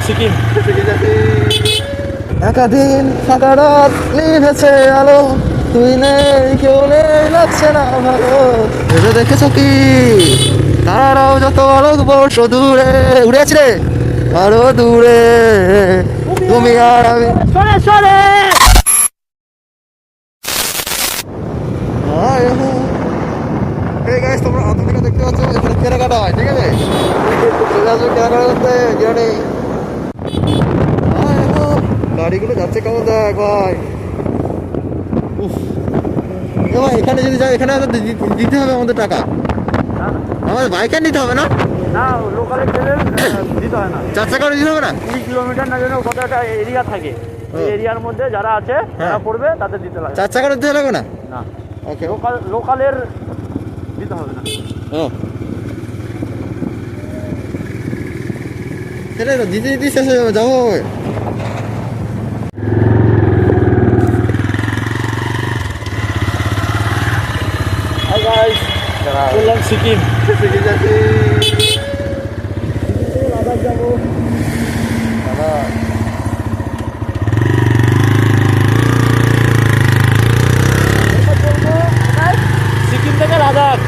সিকিম। একাদিন ফাঁকা রাত নিভেছে আলো, তুই নেই কেউ নেই লাগছে না ভালো। ভেবে দেখেছ কি তারাও যত আলোক বর্ষ দূরে উড়ে আছে রে, আরো দূরে তুমি আর আমি। সরে সরে এই গাইস তোমরা আধুনিকা দেখতে পাচ্ছ, এখানে কেনাকাটা হয়, ঠিক আছে? চলে আসো কেনাকাটা করতে, জানি গাড়িগুলো যাচ্ছে কেমন দেখ ভাই। উফ ভাই, এখানে যদি যাই এখানে দিতে হবে আমাদের টাকা, আমাদের বাইকে নিতে হবে না? না, লোকালে গেলে দিতে হয় না। 4 চাকা দিতে হবে না? 20 কিলোমিটার না যেন কত একটা এরিয়া থাকে, এই এরিয়ার মধ্যে যারা আছে যারা পড়বে তাদের দিতে লাগে। 4 চাকা দিতে হবে না? না, ওকে, লোকালের দিতে হবে না। ও সেটাই তো, দিতে দিতে শেষ হয়ে যাবে, যাবো। হাই গাইস, বললাম সিকিম। সিকিম যাচ্ছি। লাদাখ যাবো। সিকিম থেকে লাদাখ।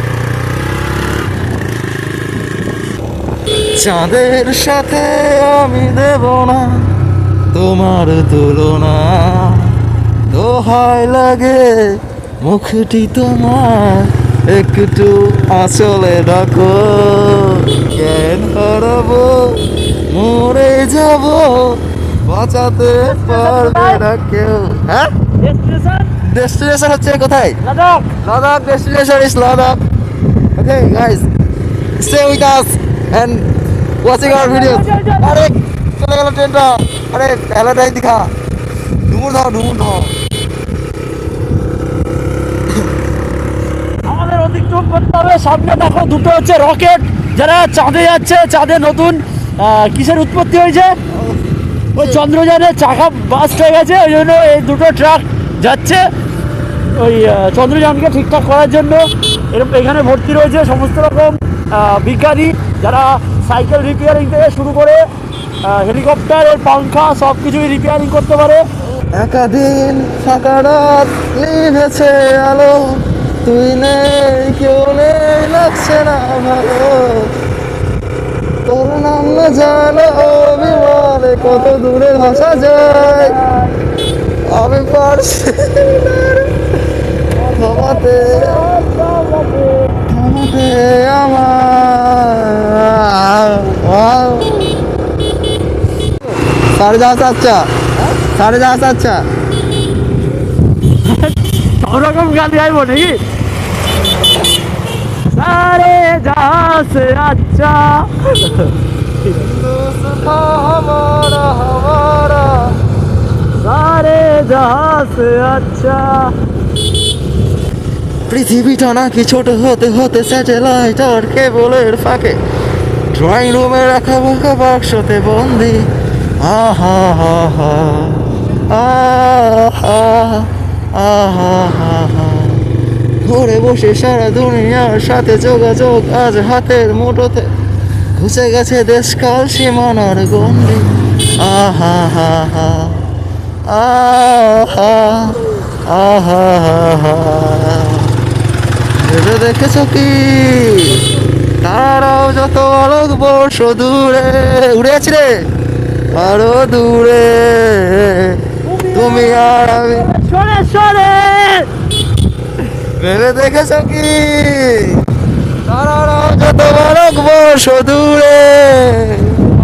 চাঁদের সাথে আমি দেব না তোমার তুলনা, দোহাই লাগে মুখটি তোমার একটু আঁচলে ডাকো। জ্ঞান হারাবো, মরে যাব, বাঁচাতে পারবে না কেউ। হ্যাঁ, ডেস্টিনেশন ডেস্টিনেশন হচ্ছে কোথায়? Ladakh. Ladakh, destination is Ladakh. Okay guys, stay with us and watching our videos. আরে চলে গেল ট্রেনটা, আরে এলাটাই দিখা, ডুমুর দাও ডুমুর দাও। আমাদের অতিক্রম করতে হবে। সামনে দেখো দুটো হচ্ছে রকেট, যারা চাঁদে যাচ্ছে। চাঁদে নতুন কিসের উৎপত্তি হয়েছে, ওই চন্দ্রযানের চাকা বাস্ট হয়ে গেছে, ওই জন্য এই দুটো ট্রাক যাচ্ছে ওই চন্দ্রযানকে ঠিকঠাক করার জন্য। এরকম এখানে ভর্তি রয়েছে সমস্ত রকম বিজ্ঞানী, যারা সাইকেল রিপেয়ারিং থেকে শুরু করে হেলিকপ্টারের পাংখা সব কিছুই রিপেয়ারিং করতে পারে। একাদিন ফাঁকা রাত নিভেছে আলো, তুই নেই কেউ নেই লাগছে না ভালো। তোর নাম না জানো অভিমানে কত দূরে ভাসা যায়, আমি পারছি থামাতে থামাতে আমার। সাড়ে যাওয়া আচ্ছা, সাড়ে যাওয়া আচ্ছা। সব রকম গান গাইবো নাকি? সারে जहाँ से अच्छा हमारा हमारा सारे जहाँ से अच्छा। পৃথিবীটা নাকি ছোট হতে হতে স্যাটেলাইট আর কেবলের ফাঁকে ড্রয়িং রুমে রাখা বাঁকা বাক্সতে বন্দি। আহা হা হা আহা আহা হা হা, ঘরে বসে সারা দুনিয়ার সাথে যোগাযোগ আজ হাতের মুঠোতে, ঘুষে গেছে দেশকাল সীমানার গন্ডি। আহা হা হা আহা আহা হা হা, ভেবে দেখেছ কি তারাও যত আলোক বর্ষ দূরে উড়ে আছে রে, আরো দূরে তুমি আর আমি। সরে সরে ভেবে দেখেছ কি তারাও যত আলোক বর্ষ দূরে,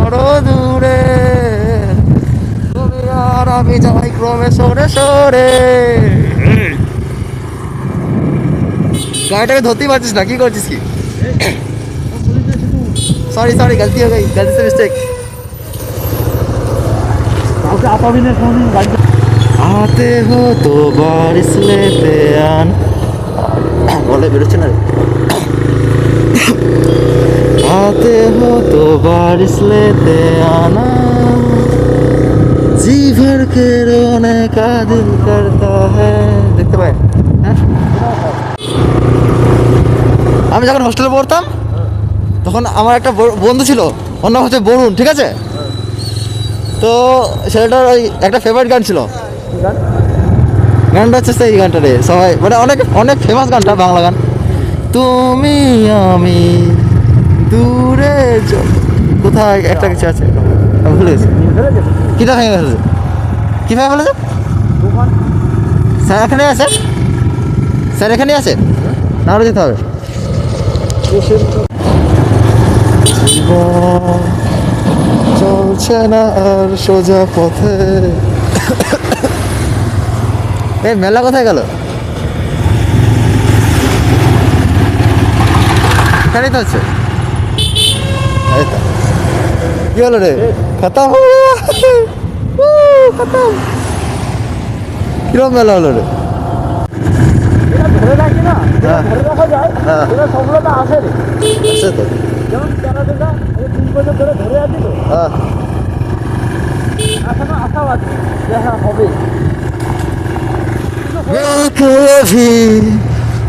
আরো দূরে তুমি আর আমি যাই ক্রমে সরে সরে। গাড়িটাকে ধরতেই পারছিস না, কি করছিস কি? सॉरी सॉरी गलती हो गई, गलती से मिस्टेक। आते हो तो बारिश लेते आना, बोले बेरोচ্ছে না। आते हो तो बारिश लेते आना, जी भर के रोने का दिल करता है। দেখতে পাই আমি যখন হোস্টেলে পড়তাম তখন আমার একটা বন্ধু ছিল, ওর নাম হচ্ছে বরুণ, ঠিক আছে? তো ছেলেটার ওই একটা ফেভারিট গান ছিল, গানটা হচ্ছে সেই গানটা রে, সবাই মানে অনেক অনেক ফেমাস গানটা, বাংলা গান। তুমি আমি দূরে কোথায় একটা কিছু আছে, আমি ভুলে গেছি। কিটা ভেঙে গেছে, কীভাবে বলেছে? স্যার এখানে আছে, স্যার এখানে আছে, না আরও যেতে হবে। জীবন চলছে না আর সোজা পথে। এই মেলা কোথায় গেল? এখানেই তো হচ্ছে। এই তো। কি হলো রে? খতম, খতম। কিরম মেলা হলো রে? এটা ধরে রাখি না, হ্যাঁ। ধরে রাখা যায়, হ্যাঁ। এটা সফলতা আসে রে। আছে তো। যেমন ক্যানাডাটা 3 বছর ধরে ধরে আছি তো, হ্যাঁ। এখনো আশাবাদী যে হ্যাঁ হবে। कभी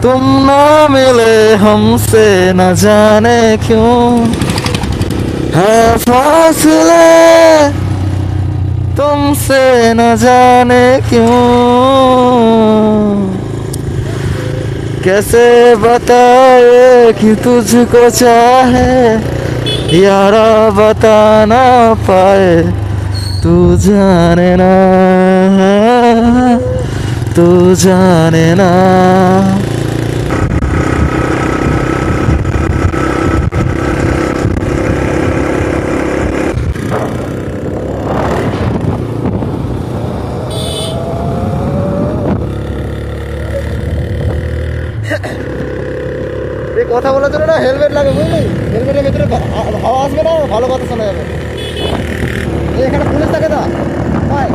तुम ना मिले हमसे न जाने क्यों है फासले तुमसे न जाने क्यों कैसे बताए कि तुझको चाहे यारा बता ना पाए तू जाने ना तू जाने ना। এই কথা বলার জন্য না হেলমেট লাগে, বুঝলি? হেলমেটের ভিতরে হাওয়া আসবে না, ভালো কথা শোনা যাবে। এই এখানে পুলিশ থাকে না, ভাই।